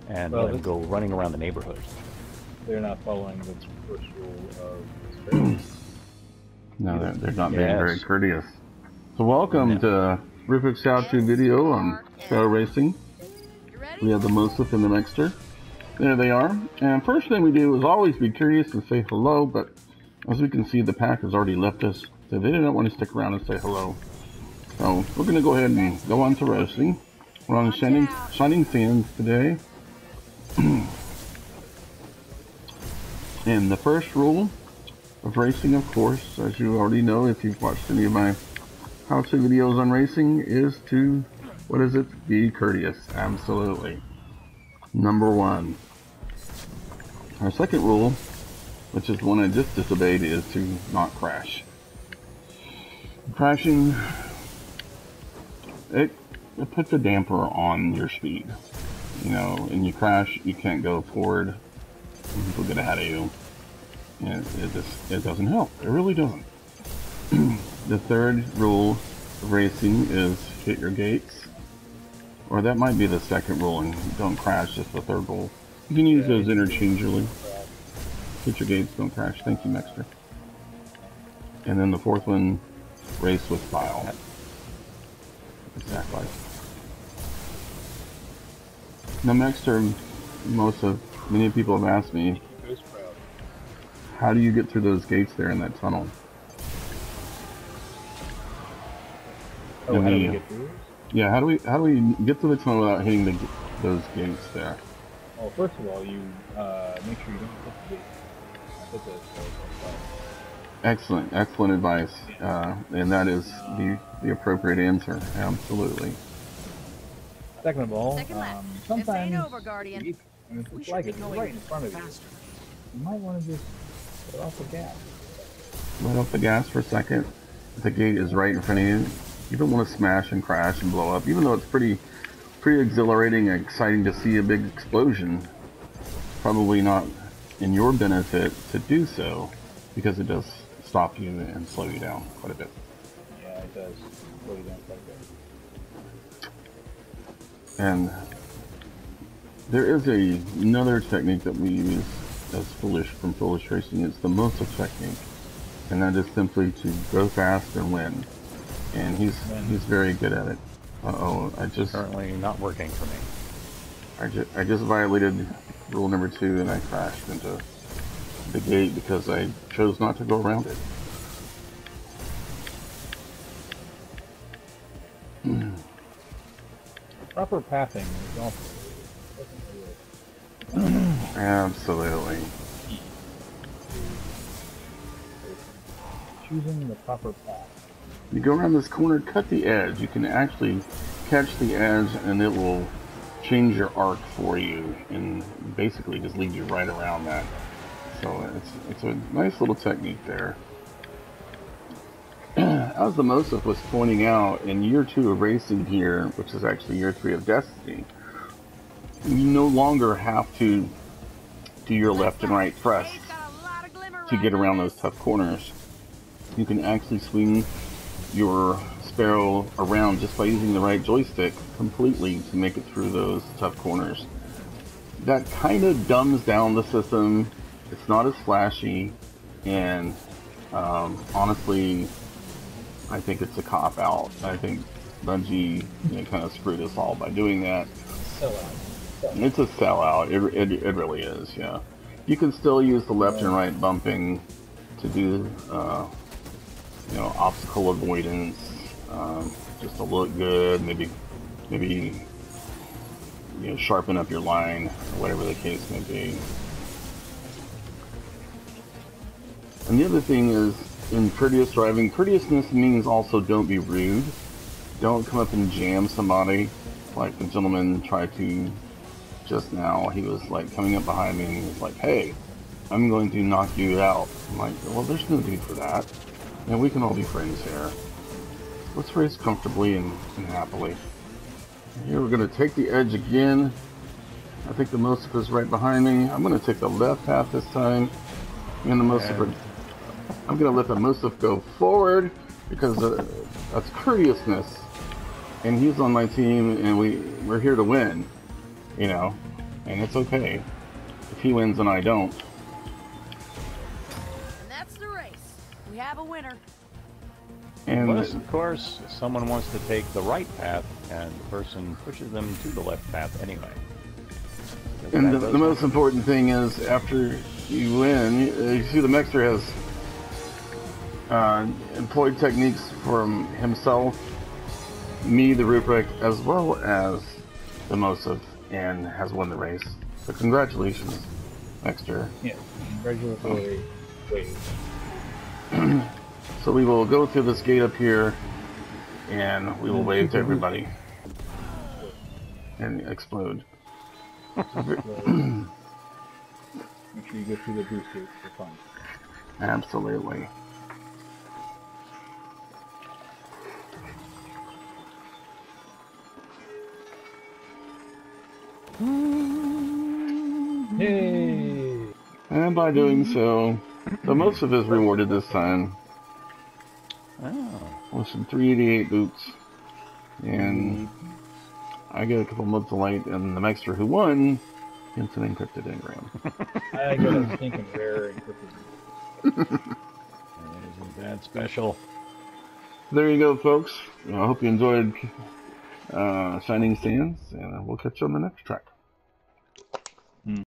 and let him go running around the neighborhood. They're not following the first rule of Sparrow. No, they're not being very courteous. So welcome to Ruprect's how-to video on Sparrow Racing. We have the Mosif and the Mixter. There they are. And first thing we do is always be curious and say hello, but as we can see, the pack has already left us, so they didn't want to stick around and say hello. So we're going to go ahead and go on to racing. We're on Shining Sands today. And the first rule of racing, of course, as you already know if you've watched any of my how-to videos on racing, is to, what is it? Be courteous. Absolutely. Number one. Our second rule, which is the one I just disobeyed, is to not crash. Crashing, it puts a damper on your speed. You know, and you crash, you can't go forward. People get ahead of you. And it doesn't help. It really doesn't. The third rule of racing is hit your gates. Or that might be the second rule, and don't crash, just the third rule. You can use those interchangeably. Hit your gates, don't crash. Thank you, Mixter. And then the fourth one, race with style. Exactly. Now, Mixter, many people have asked me, how do you get through those gates there in that tunnel? Oh, how do we get through? Yeah, how do we get through the tunnel without hitting those gates there? Well, first of all, you make sure you don't hit the gates. Put those Excellent advice, and that is the appropriate answer. Absolutely. Second of all, sometimes over, Guardian. if it's like it's right in front of you, you might want to just let off the gas. Let off the gas for a second. If the gate is right in front of you, you don't want to smash and crash and blow up, even though it's pretty exhilarating and exciting to see a big explosion. Probably not in your benefit to do so, because it does stop you and slow you down quite a bit. Yeah, it does slow you down quite a bit. And there is another technique that we use as FooLish from FooLish Racing. It's the Mosif technique, and that is simply to go fast and win. And he's very good at it. Currently not working for me. I just violated rule number 2, and I crashed into the gate because I chose not to go around it. Proper pathing is also Absolutely. choosing the proper path. You go around this corner, cut the edge. You can actually catch the edge, and it will change your arc for you, and basically just lead you right around that. So it's a nice little technique there. As the Mosif was pointing out, in year 2 of racing here, which is actually year 3 of Destiny, you no longer have to do your left and right thrust to get around those tough corners. You can actually swing your Sparrow around just by using the right joystick completely to make it through those tough corners. That kind of dumbs down the system. It's not as flashy, and honestly, I think it's a cop-out. I think Bungie kind of screwed us all by doing that. It's a sellout. It really is, yeah. You can still use the left and right bumping to do obstacle avoidance, just to look good, maybe sharpen up your line, or whatever the case may be. And the other thing is, in courteous driving, courteousness means also don't be rude. Don't come up and jam somebody, like the gentleman tried to just now. He was like coming up behind me and he was like, "Hey, I'm going to knock you out." I'm like, well, there's no need for that. And we can all be friends here. Let's race comfortably and happily. Here we're going to take the edge again. I think the Mosif is right behind me. I'm going to take the left half this time. And the Mosif, I'm going to let the Mosif go forward because that's courteousness. And he's on my team, and we're here to win. You know, And it's okay if he wins and I don't. And that's the race. We have a winner. And Unless, of course, someone wants to take the right path and the person pushes them to the left path anyway. And the most important thing is, after you win, you see the Mexer has employed techniques from himself, me, the Ruprect, as well as the Mosif, and has won the race. So congratulations, Mexer. Yeah, congratulatory wave. So we will go through this gate up here, and we will wave to everybody. And explode. Make sure you go through the boost gate for fun. Absolutely. Yay! And by doing so, the most of is rewarded this time. Oh. With some 388 boots. And I get a couple motes of light, and the Mexter who won gets an encrypted engram. I got a stinking rare encrypted. Isn't that special? There you go, folks. I hope you enjoyed Shining Sands, and we'll catch you on the next track.